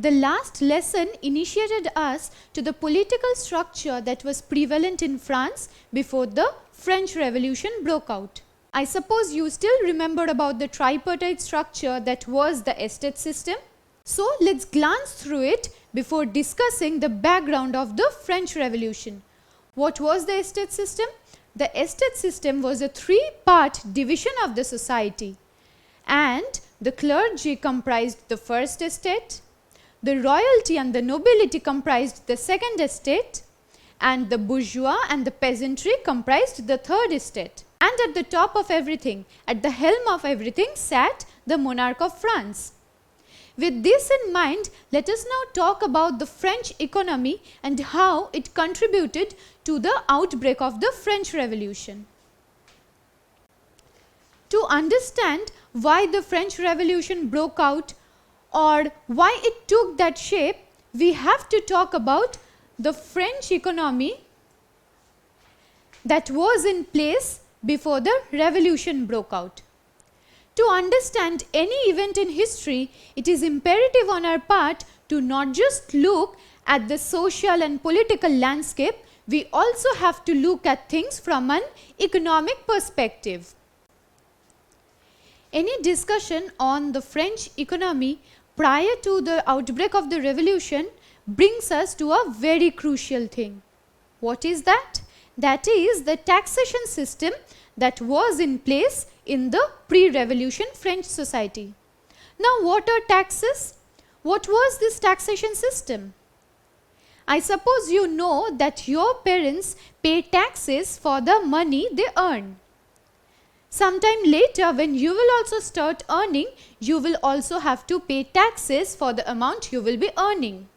The last lesson initiated us to the political structure that was prevalent in France before the French Revolution broke out. I suppose you still remember about the tripartite structure that was the estate system. So let's glance through it before discussing the background of the French Revolution. What was the estate system? The estate system was a three-part division of the society, and the clergy comprised the first estate, the royalty and the nobility comprised the second estate, and the bourgeois and the peasantry comprised the third estate. And at the top of everything, at the helm of everything, sat the monarch of France. With this in mind, let us now talk about the French economy and how it contributed to the outbreak of the French Revolution. To understand why the French Revolution broke out or why it took that shape, we have to talk about the French economy that was in place before the revolution broke out. To understand any event in history, it is imperative on our part to not just look at the social and political landscape, we also have to look at things from an economic perspective. Any discussion on the French economy prior to the outbreak of the revolution brings us to a very crucial thing. What is that? That is the taxation system that was in place in the pre-revolution French society. Now, what are taxes? What was this taxation system? I suppose you know that your parents pay taxes for the money they earn. Sometime later, when you will also start earning, you will also have to pay taxes for the amount you will be earning.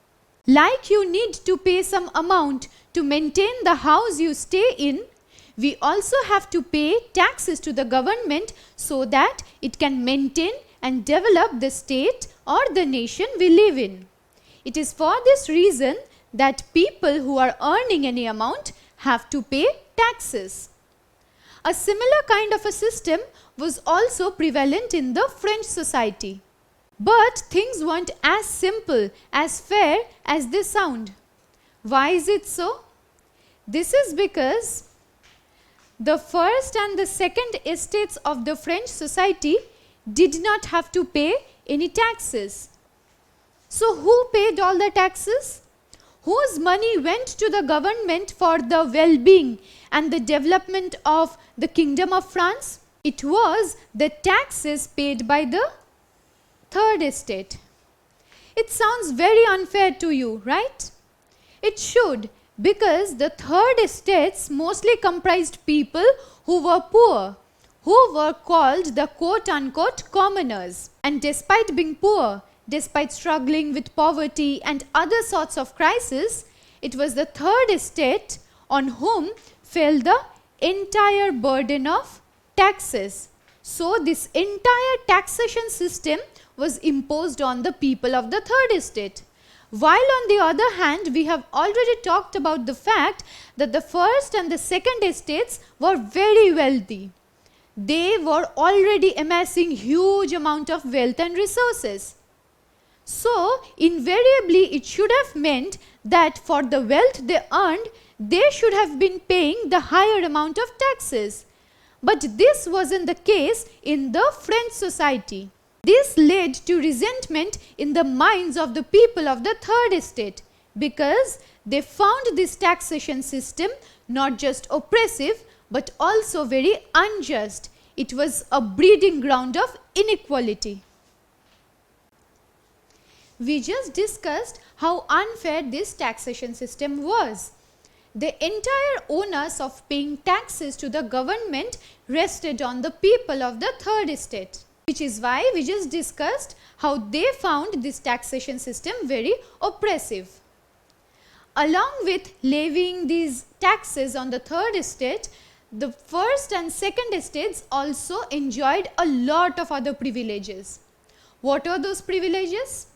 Like you need to pay some amount to maintain the house you stay in, we also have to pay taxes to the government so that it can maintain and develop the state or the nation we live in. It is for this reason that people who are earning any amount have to pay taxes. A similar kind of a system was also prevalent in the French society. But things weren't as simple, as fair as they sound. Why is it so? This is because the first and the second estates of the French society did not have to pay any taxes. So who paid all the taxes? Whose money went to the government for the well-being and the development of the Kingdom of France? It was the taxes paid by the third estate. It sounds very unfair to you, right? It should, because the third estates mostly comprised people who were poor, who were called the quote-unquote commoners. And despite being poor, despite struggling with poverty and other sorts of crises, it was the third estate on whom fell the entire burden of taxes. So this entire taxation system was imposed on the people of the third estate. While on the other hand, we have already talked about the fact that the first and the second estates were very wealthy. They were already amassing huge amount of wealth and resources. So, invariably it should have meant that for the wealth they earned, they should have been paying the higher amount of taxes. But this wasn't the case in the French society. This led to resentment in the minds of the people of the third estate because they found this taxation system not just oppressive but also very unjust. It was a breeding ground of inequality. We just discussed how unfair this taxation system was. The entire onus of paying taxes to the government rested on the people of the third estate. Which is why we just discussed how they found this taxation system very oppressive. Along with levying these taxes on the third estate, the first and second estates also enjoyed a lot of other privileges. What are those privileges?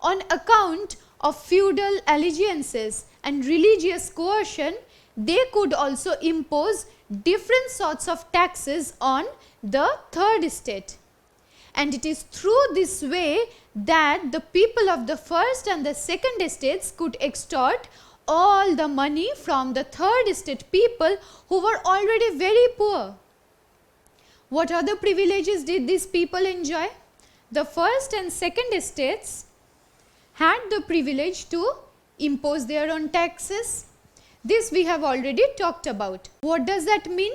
On account of feudal allegiances and religious coercion, they could also impose different sorts of taxes on the third estate. And it is through this way that the people of the first and the second estates could extort all the money from the third estate people who were already very poor. What other privileges did these people enjoy? The first and second estates had the privilege to impose their own taxes. This we have already talked about. What does that mean?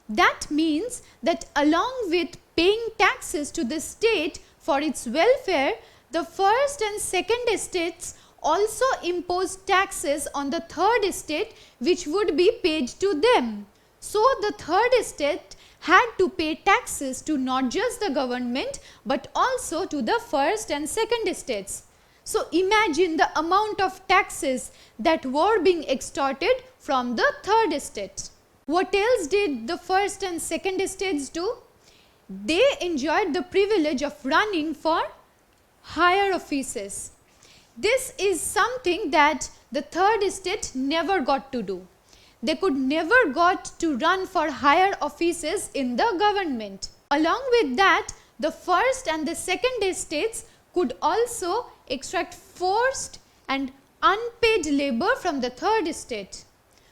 That means that along with paying taxes to the state for its welfare, the first and second estates also imposed taxes on the third estate which would be paid to them. So the third estate had to pay taxes to not just the government but also to the first and second estates. So imagine the amount of taxes that were being extorted from the third estate. What else did the first and second estates do? They enjoyed the privilege of running for higher offices. This is something that the third estate never got to do. They could never got to run for higher offices in the government. Along with that, the first and the second estates could also extract forced and unpaid labor from the third estate.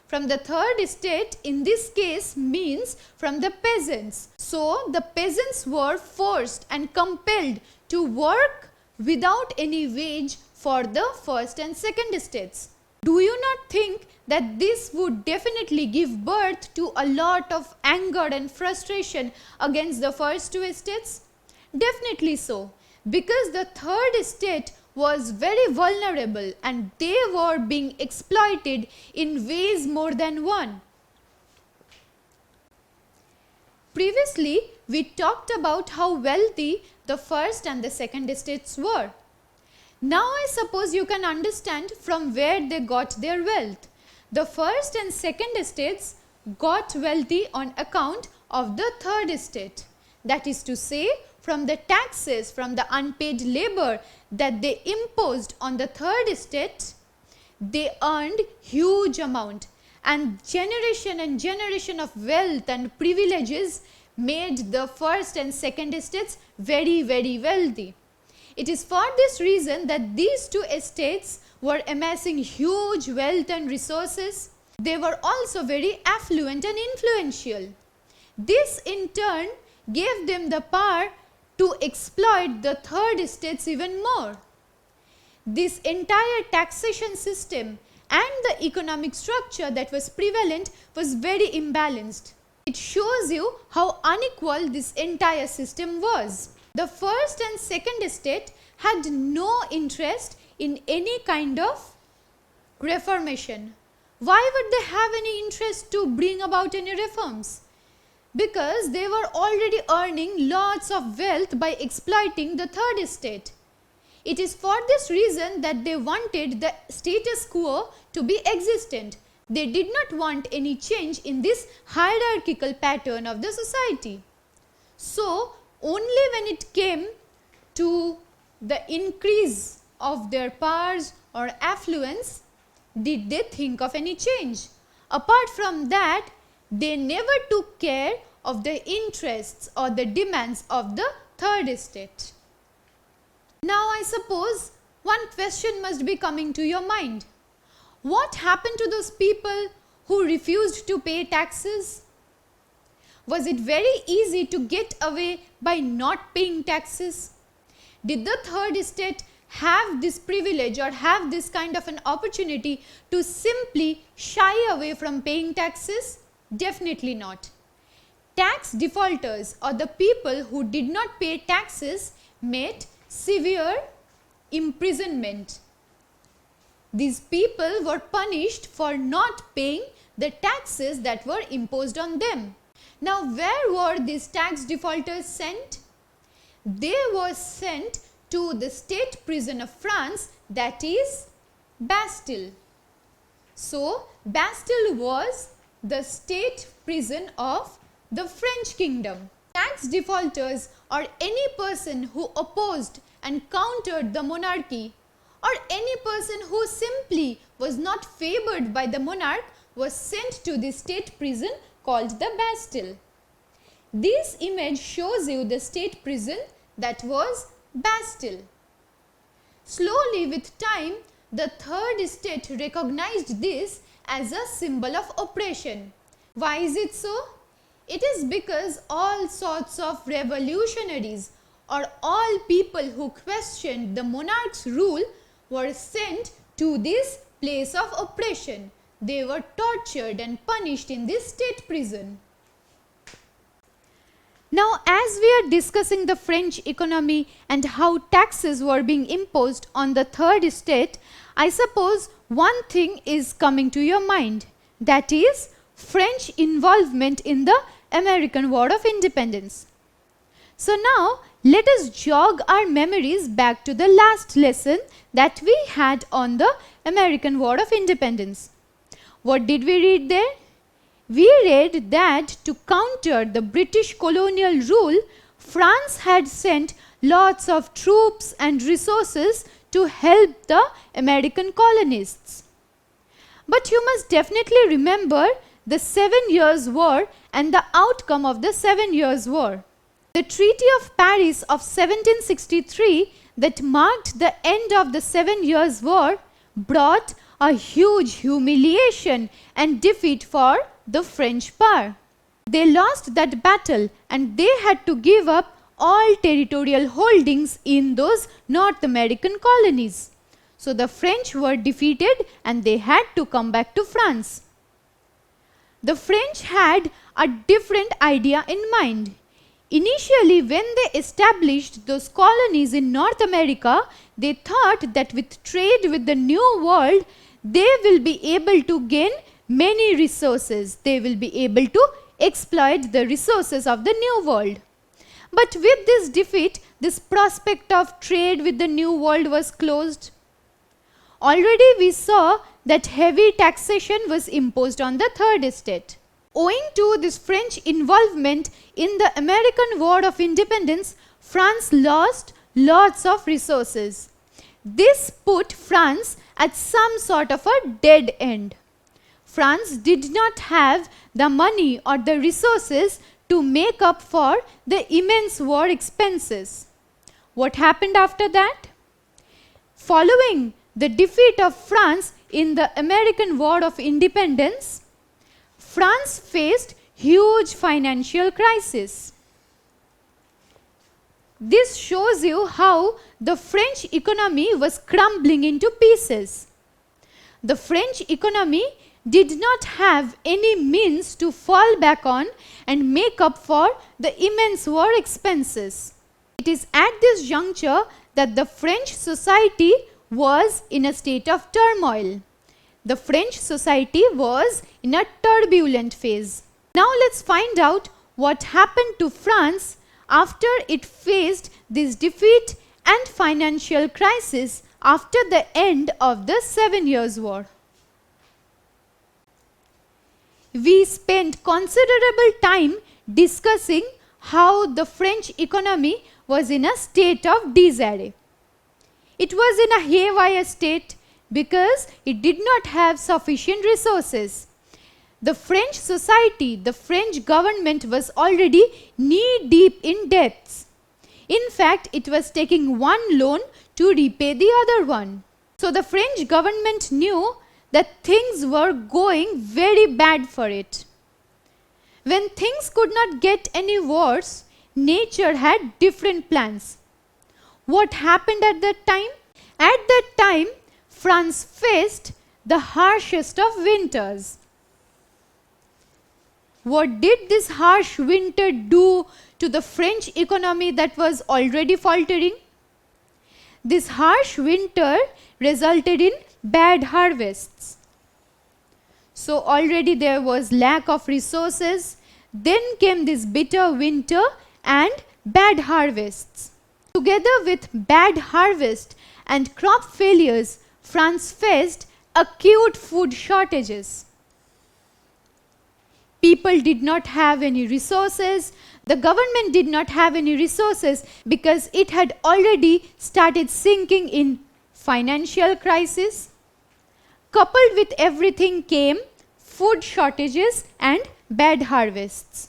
From the third estate in this case means from the peasants. So the peasants were forced and compelled to work without any wage for the first and second estates. Do you not think that this would definitely give birth to a lot of anger and frustration against the first two estates? Definitely so, because the third estate was very vulnerable and they were being exploited in ways more than one. Previously, we talked about how wealthy the first and the second estates were. Now I suppose you can understand from where they got their wealth. The first and second estates got wealthy on account of the third estate. That is to say, from the taxes, from the unpaid labor that they imposed on the third estate, they earned huge amount, and generation of wealth and privileges made the first and second estates very, very wealthy. It is for this reason that these two estates were amassing huge wealth and resources. They were also very affluent and influential. This in turn gave them the power to exploit the third estates even more. This entire taxation system and the economic structure that was prevalent was very imbalanced. It shows you how unequal this entire system was. The first and second estate had no interest in any kind of reformation. Why would they have any interest to bring about any reforms? Because they were already earning lots of wealth by exploiting the third estate. It is for this reason that they wanted the status quo to be existent. They did not want any change in this hierarchical pattern of the society. So, only when it came to the increase of their powers or affluence did they think of any change. Apart from that, they never took care of the interests or the demands of the third estate. Now I suppose one question must be coming to your mind. What happened to those people who refused to pay taxes? Was it very easy to get away by not paying taxes? Did the third estate have this privilege or have this kind of an opportunity to simply shy away from paying taxes? Definitely not. Tax defaulters or the people who did not pay taxes met severe imprisonment. These people were punished for not paying the taxes that were imposed on them. Now, where were these tax defaulters sent? They were sent to the state prison of France, that is Bastille. So, Bastille was the state prison of the French kingdom. Tax defaulters or any person who opposed and countered the monarchy or any person who simply was not favored by the monarch was sent to the state prison called the Bastille. This image shows you the state prison that was Bastille. Slowly with time, the third estate recognized this as a symbol of oppression. Why is it so? It is because all sorts of revolutionaries or all people who questioned the monarch's rule were sent to this place of oppression. They were tortured and punished in this state prison. Now, as we are discussing the French economy and how taxes were being imposed on the third estate, I suppose one thing is coming to your mind, that is French involvement in the American War of Independence. So now let us jog our memories back to the last lesson that we had on the American War of Independence. What did we read there? We read that to counter the British colonial rule, France had sent lots of troops and resources to help the American colonists. But you must definitely remember the 7 Years' War and the outcome of the 7 Years' War. The Treaty of Paris of 1763 that marked the end of the 7 Years' War brought a huge humiliation and defeat for the French power. They lost that battle and they had to give up all territorial holdings in those North American colonies. So the French were defeated and they had to come back to France. The French had a different idea in mind. Initially, when they established those colonies in North America, they thought that with trade with the New World, they will be able to gain many resources. They will be able to exploit the resources of the New World. But with this defeat, this prospect of trade with the New World was closed. Already we saw that heavy taxation was imposed on the third estate. Owing to this French involvement in the American War of Independence, France lost lots of resources. This put France at some sort of a dead end. France did not have the money or the resources to make up for the immense war expenses. What happened after that? Following the defeat of France in the American War of Independence, France faced huge financial crisis. This shows you how the French economy was crumbling into pieces. The French economy did not have any means to fall back on and make up for the immense war expenses. It is at this juncture that the French society was in a state of turmoil. The French society was in a turbulent phase. Now let's find out what happened to France after it faced this defeat and financial crisis after the end of the 7 Years' War. We spent considerable time discussing how the French economy was in a state of disarray. It was in a haywire state because it did not have sufficient resources. The French society, the French government was already knee-deep in debts. In fact, it was taking one loan to repay the other one. So the French government knew that things were going very bad for it. When things could not get any worse, nature had different plans. What happened at that time? At that time, France faced the harshest of winters. What did this harsh winter do to the French economy that was already faltering? This harsh winter resulted in bad harvests. So already there was lack of resources. Then came this bitter winter and bad harvests. Together with bad harvest and crop failures, France faced acute food shortages. People did not have any resources. The government did not have any resources because it had already started sinking in financial crisis. Coupled with everything came food shortages and bad harvests.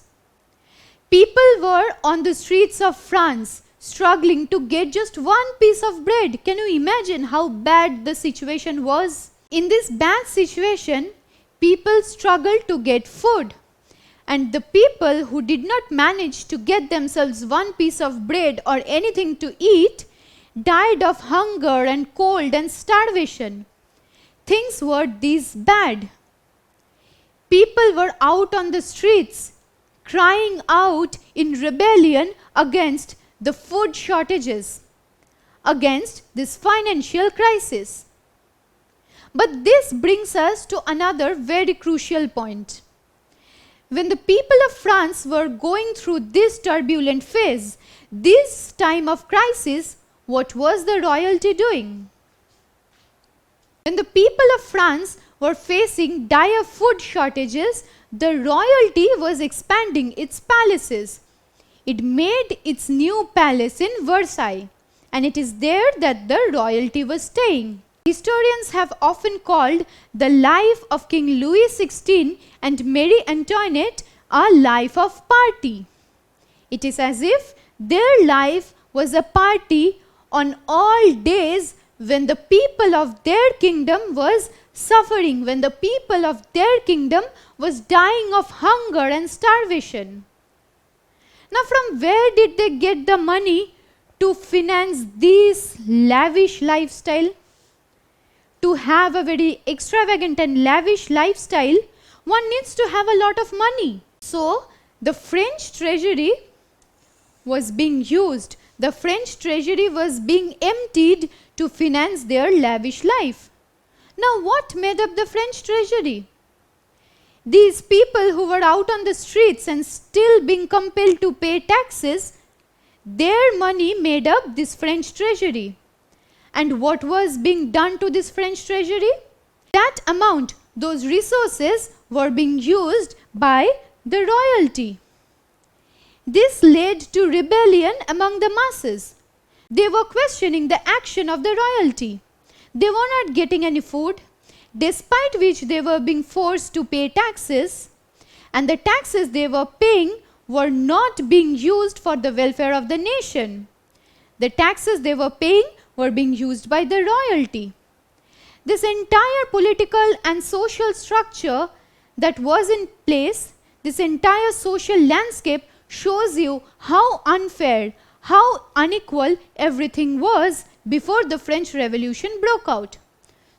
People were on the streets of France struggling to get just one piece of bread. Can you imagine how bad the situation was? In this bad situation, people struggled to get food. And the people who did not manage to get themselves one piece of bread or anything to eat died of hunger and cold and starvation. Things were this bad. People were out on the streets crying out in rebellion against the food shortages, against this financial crisis. But this brings us to another very crucial point. When the people of France were going through this turbulent phase, this time of crisis, what was the royalty doing? When the people of France were facing dire food shortages, the royalty was expanding its palaces. It made its new palace in Versailles, and it is there that the royalty was staying. Historians have often called the life of King Louis XVI and Marie Antoinette a life of party. It is as if their life was a party on all days when the people of their kingdom was suffering, when the people of their kingdom was dying of hunger and starvation. Now, from where did they get the money to finance this lavish lifestyle? To have a very extravagant and lavish lifestyle, one needs to have a lot of money. So, the French Treasury was being used. The French Treasury was being emptied to finance their lavish life. Now, what made up the French Treasury? These people who were out on the streets and still being compelled to pay taxes, their money made up this French Treasury. And what was being done to this French Treasury? That amount, those resources were being used by the royalty. This led to rebellion among the masses. They were questioning the action of the royalty. They were not getting any food, despite which they were being forced to pay taxes, and the taxes they were paying were not being used for the welfare of the nation. The taxes they were paying were being used by the royalty. This entire political and social structure that was in place, this entire social landscape shows you how unfair, how unequal everything was before the French Revolution broke out.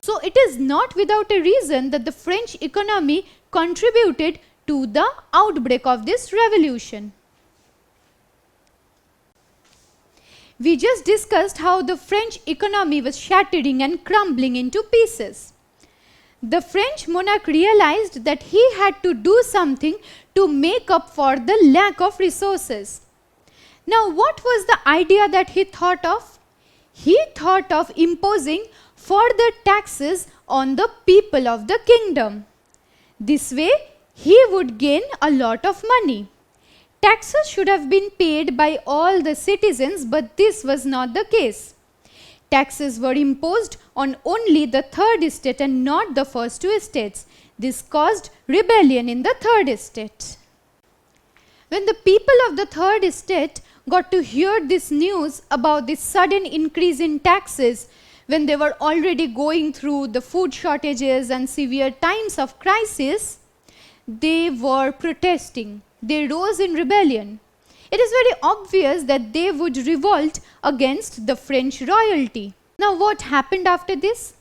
So it is not without a reason that the French economy contributed to the outbreak of this revolution. We just discussed how the French economy was shattering and crumbling into pieces. The French monarch realized that he had to do something to make up for the lack of resources. Now, what was the idea that he thought of? He thought of imposing further taxes on the people of the kingdom. This way, he would gain a lot of money. Taxes should have been paid by all the citizens, but this was not the case. Taxes were imposed on only the third estate and not the first two estates. This caused rebellion in the third estate. When the people of the third estate got to hear this news about this sudden increase in taxes, when they were already going through the food shortages and severe times of crisis, they were protesting. They rose in rebellion. It is very obvious that they would revolt against the French royalty. Now, what happened after this?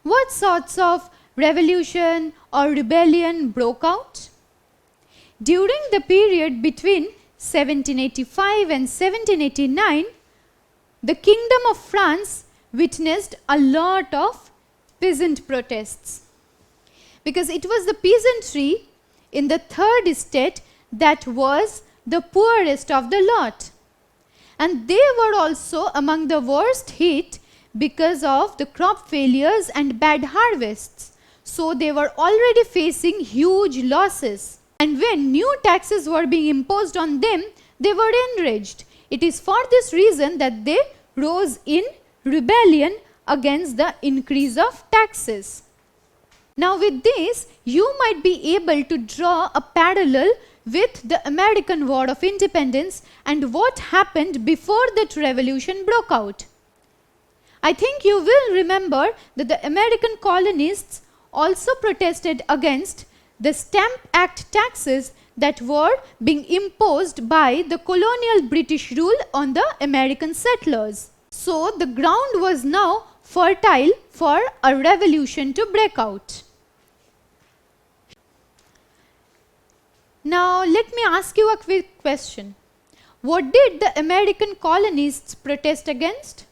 What sorts of revolution or rebellion broke out? During the period between 1785 and 1789, the Kingdom of France witnessed a lot of peasant protests, because it was the peasantry in the third estate that was the poorest of the lot, and they were also among the worst hit because of the crop failures and bad harvests. So they were already facing huge losses, and when new taxes were being imposed on them, they were enraged. It is for this reason that they rose in rebellion against the increase of taxes. Now, with this, you might be able to draw a parallel with the American War of Independence and what happened before that revolution broke out. I think you will remember that the American colonists also protested against the Stamp Act taxes that were being imposed by the colonial British rule on the American settlers. So the ground was now fertile for a revolution to break out. Now let me ask you a quick question. What did the American colonists protest against?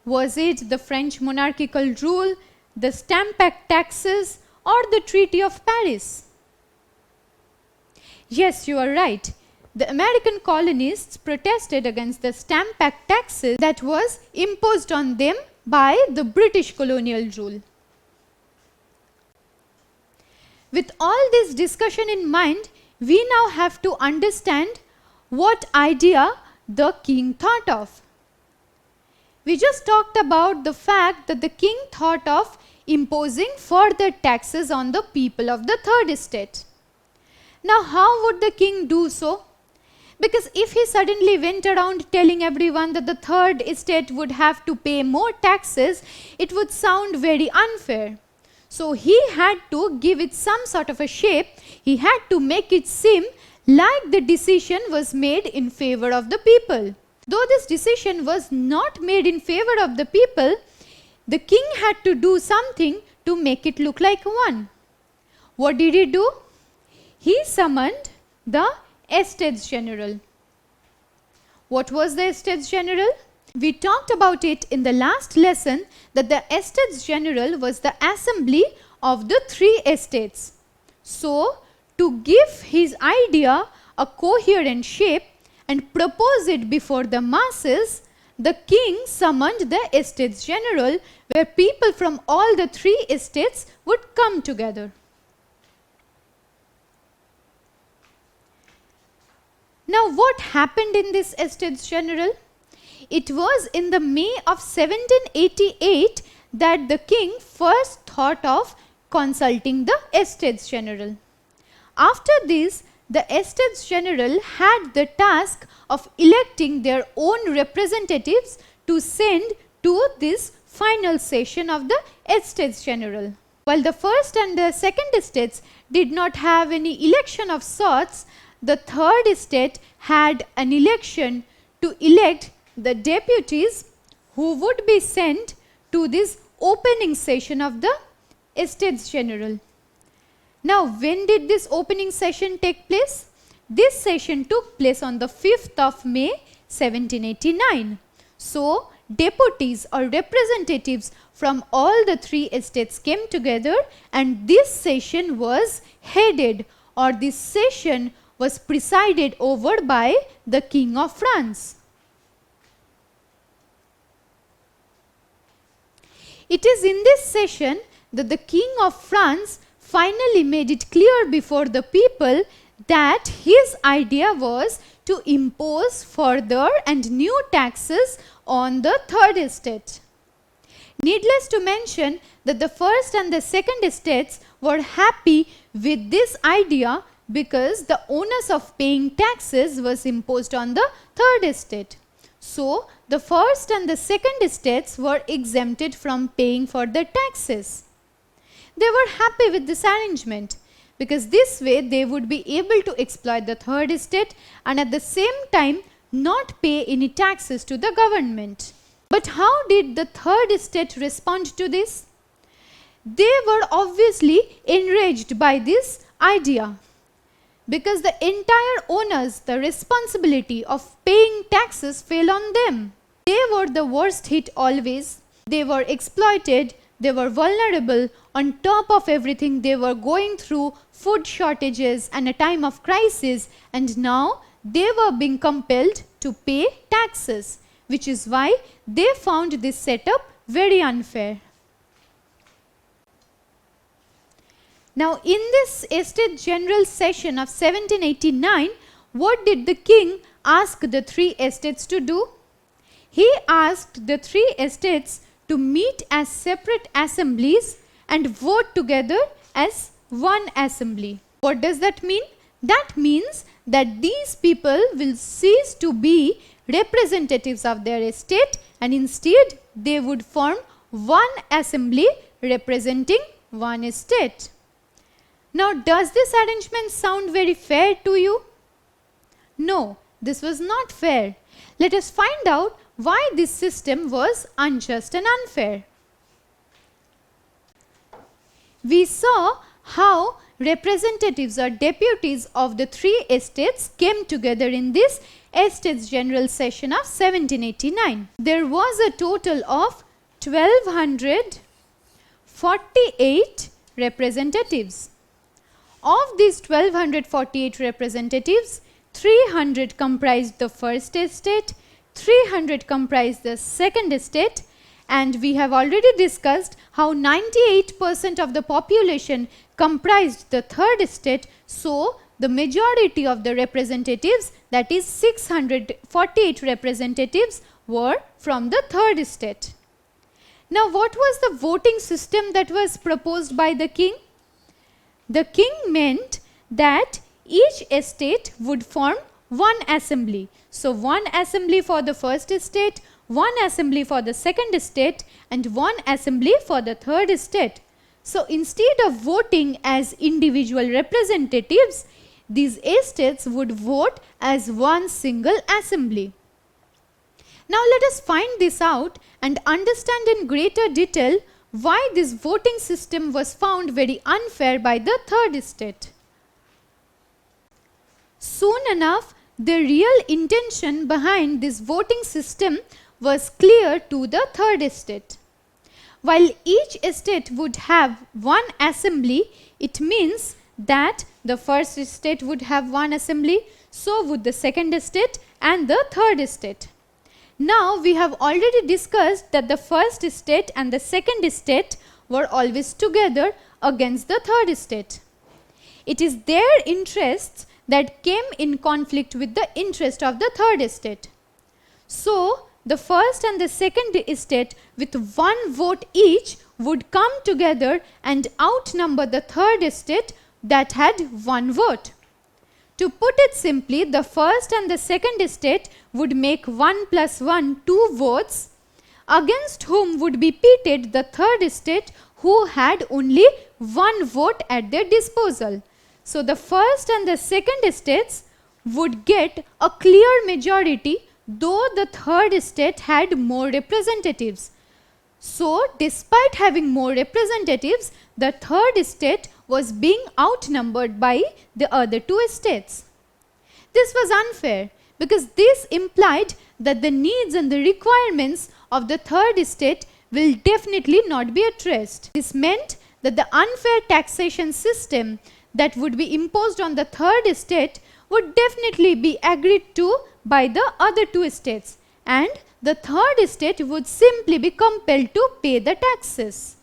Was it the French monarchical rule, the Stamp Act taxes, or the Treaty of Paris? Yes, you are right. The American colonists protested against the Stamp Act taxes that was imposed on them by the British colonial rule. With all this discussion in mind, we now have to understand what idea the king thought of. We just talked about the fact that the king thought of imposing further taxes on the people of the third estate. Now, how would the king do so? Because if he suddenly went around telling everyone that the third estate would have to pay more taxes, it would sound very unfair. So he had to give it some sort of a shape. He had to make it seem like the decision was made in favor of the people. Though this decision was not made in favor of the people, the king had to do something to make it look like one. What did he do? He summoned the Estates General. What was the Estates General? We talked about it in the last lesson that the Estates General was the assembly of the three estates. So, to give his idea a coherent shape and propose it before the masses, the king summoned the Estates General, where people from all the three estates would come together. Now, what happened in this Estates General? It was in the May of 1788 that the king first thought of consulting the Estates General. After this, the Estates General had the task of electing their own representatives to send to this final session of the Estates General. While the first and the second estates did not have any election of sorts, the third estate had an election to elect the deputies who would be sent to this opening session of the Estates General. Now, when did this opening session take place? This session took place on the 5th of May 1789. So, deputies or representatives from all the three estates came together, and this session was headed, or this session was presided over by the King of France. It is in this session that the King of France finally made it clear before the people that his idea was to impose further and new taxes on the third estate. Needless to mention that the first and the second estates were happy with this idea because the onus of paying taxes was imposed on the third estate. So, the first and the second estates were exempted from paying for the taxes. They were happy with this arrangement because this way they would be able to exploit the third estate and at the same time not pay any taxes to the government. But how did the third estate respond to this? They were obviously enraged by this idea because the entire onus, the responsibility of paying taxes fell on them. They were the worst hit always. They were exploited. They were vulnerable. On top of everything, they were going through food shortages and a time of crisis, and now they were being compelled to pay taxes, which is why they found this setup very unfair. Now, in this Estate General session of 1789, what did the king ask the three estates to do? He asked the three estates to meet as separate assemblies and vote together as one assembly. What does that mean? That means that these people will cease to be representatives of their estate, and instead they would form one assembly representing one estate. Now, does this arrangement sound very fair to you? No, this was not fair. Let us find out why this system was unjust and unfair. We saw how representatives or deputies of the three estates came together in this Estates General Session of 1789. There was a total of 1248 representatives. Of these 1248 representatives, 300 comprised the first estate, 300 comprised the second estate, and we have already discussed how 98% of the population comprised the third estate, so the majority of the representatives, that is 648 representatives, were from the third estate. Now, what was the voting system that was proposed by the king? The king meant that each estate would form one assembly. So, one assembly for the first estate, one assembly for the second estate, and one assembly for the third estate. So, instead of voting as individual representatives, these estates would vote as one single assembly. Now, let us find this out and understand in greater detail why this voting system was found very unfair by the third estate. Soon enough, the real intention behind this voting system was clear to the third estate. While each estate would have one assembly, it means that the first estate would have one assembly, so would the second estate and the third estate. Now, we have already discussed that the first estate and the second estate were always together against the third estate. It is their interests that came in conflict with the interest of the third estate. So, the first and the second estate with one vote each would come together and outnumber the third estate that had one vote. To put it simply, the first and the second estate would make 1 plus 1 2 votes, against whom would be pitted the third estate who had only one vote at their disposal. So, the first and the second estates would get a clear majority, though the third estate had more representatives. So, despite having more representatives, the third estate was being outnumbered by the other two estates. This was unfair because this implied that the needs and the requirements of the third estate will definitely not be addressed. This meant that the unfair taxation system that would be imposed on the third estate would definitely be agreed to by the other two estates, and the third estate would simply be compelled to pay the taxes.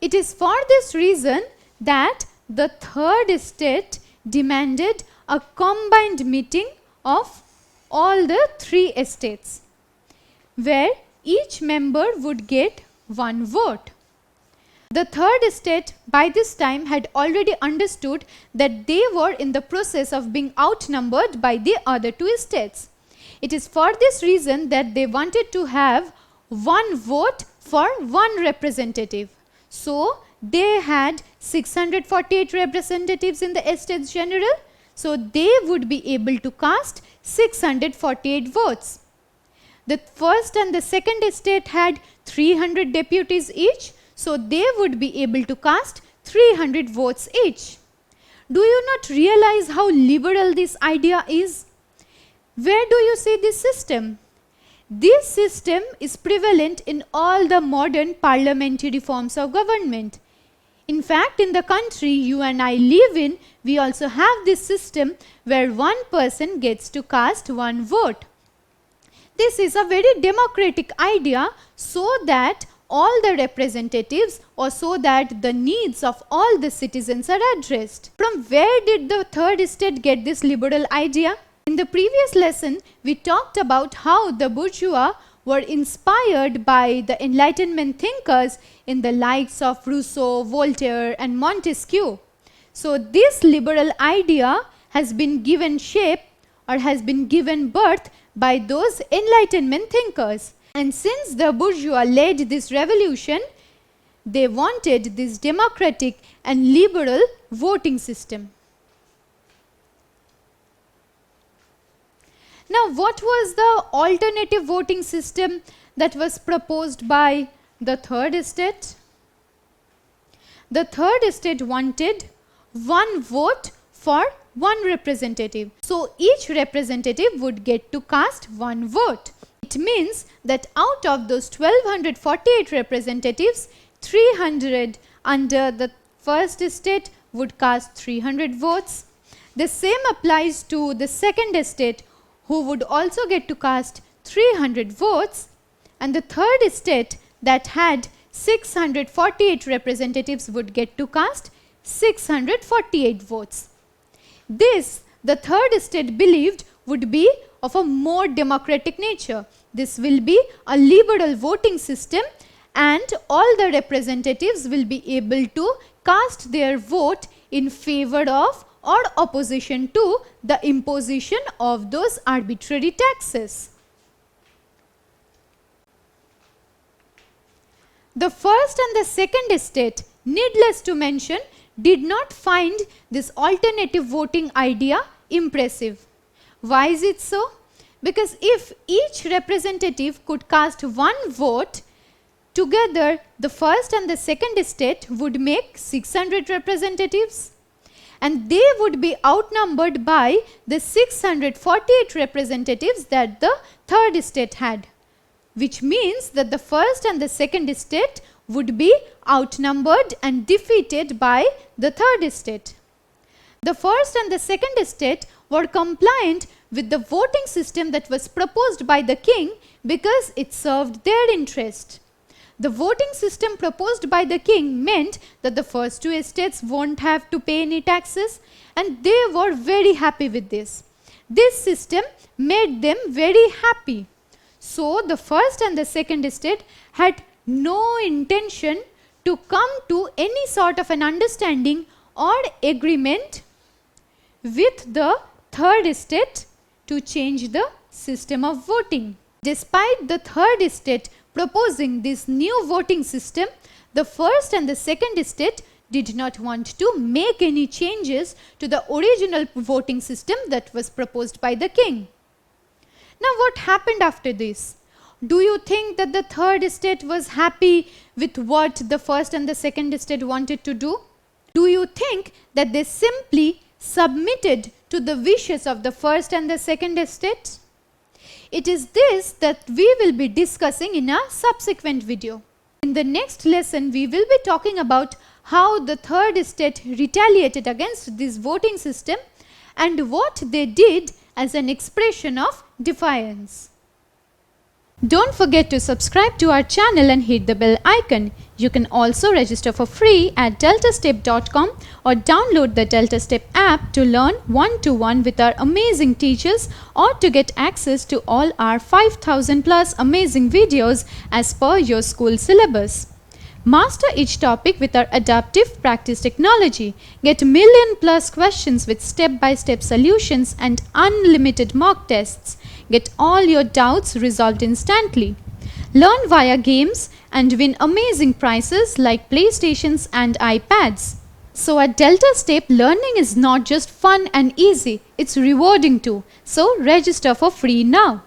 It is for this reason that the third estate demanded a combined meeting of all the three estates, where each member would get one vote. The third estate by this time had already understood that they were in the process of being outnumbered by the other two estates. It is for this reason that they wanted to have one vote for one representative. So, they had 648 representatives in the Estates General. So, they would be able to cast 648 votes. The first and the second estate had 300 deputies each. So, they would be able to cast 300 votes each. Do you not realize how liberal this idea is? Where do you see this system? This system is prevalent in all the modern parliamentary forms of government. In fact, in the country you and I live in, we also have this system where one person gets to cast one vote. This is a very democratic idea, so that all the representatives, or so that the needs of all the citizens are addressed. From where did the third estate get this liberal idea? In the previous lesson, we talked about how the bourgeois were inspired by the Enlightenment thinkers in the likes of Rousseau, Voltaire and Montesquieu. So this liberal idea has been given shape or has been given birth by those Enlightenment thinkers. And since the bourgeois led this revolution, they wanted this democratic and liberal voting system. Now, what was the alternative voting system that was proposed by the third estate? The third estate wanted one vote for one representative. So, each representative would get to cast one vote. It means that out of those 1248 representatives, 300 under the first estate would cast 300 votes. The same applies to the second estate, who would also get to cast 300 votes, and the third estate that had 648 representatives would get to cast 648 votes. This, the third estate believed, would be of a more democratic nature. This will be a liberal voting system, and all the representatives will be able to cast their vote in favor of or opposition to the imposition of those arbitrary taxes. The first and the second estate, needless to mention, did not find this alternative voting idea impressive. Why is it so? Because if each representative could cast one vote, together the first and the second estate would make 600 representatives, and they would be outnumbered by the 648 representatives that the third estate had, which means that the first and the second estate would be outnumbered and defeated by the third estate. The first and the second estate were compliant with the voting system that was proposed by the king because it served their interest. The voting system proposed by the king meant that the first two estates won't have to pay any taxes, and they were very happy with this. This system made them very happy. So the first and the second estate had no intention to come to any sort of an understanding or agreement with the third estate to change the system of voting. Despite the third estate proposing this new voting system, the first and the second estate did not want to make any changes to the original voting system that was proposed by the king. Now, what happened after this? Do you think that the third estate was happy with what the first and the second estate wanted to do? Do you think that they simply submitted to the wishes of the first and the second estate? It is this that we will be discussing in a subsequent video. In the next lesson, we will be talking about how the third estate retaliated against this voting system and what they did as an expression of defiance. Don't forget to subscribe to our channel and hit the bell icon. You can also register for free at DeltaStep.com or download the DeltaStep app to learn one-to-one with our amazing teachers or to get access to all our 5,000 plus amazing videos as per your school syllabus. Master each topic with our adaptive practice technology. Get million plus questions with step-by-step solutions and unlimited mock tests. Get all your doubts resolved instantly. Learn via games and win amazing prizes like PlayStations and iPads. So at DeltaStep, learning is not just fun and easy, it's rewarding too. So register for free now.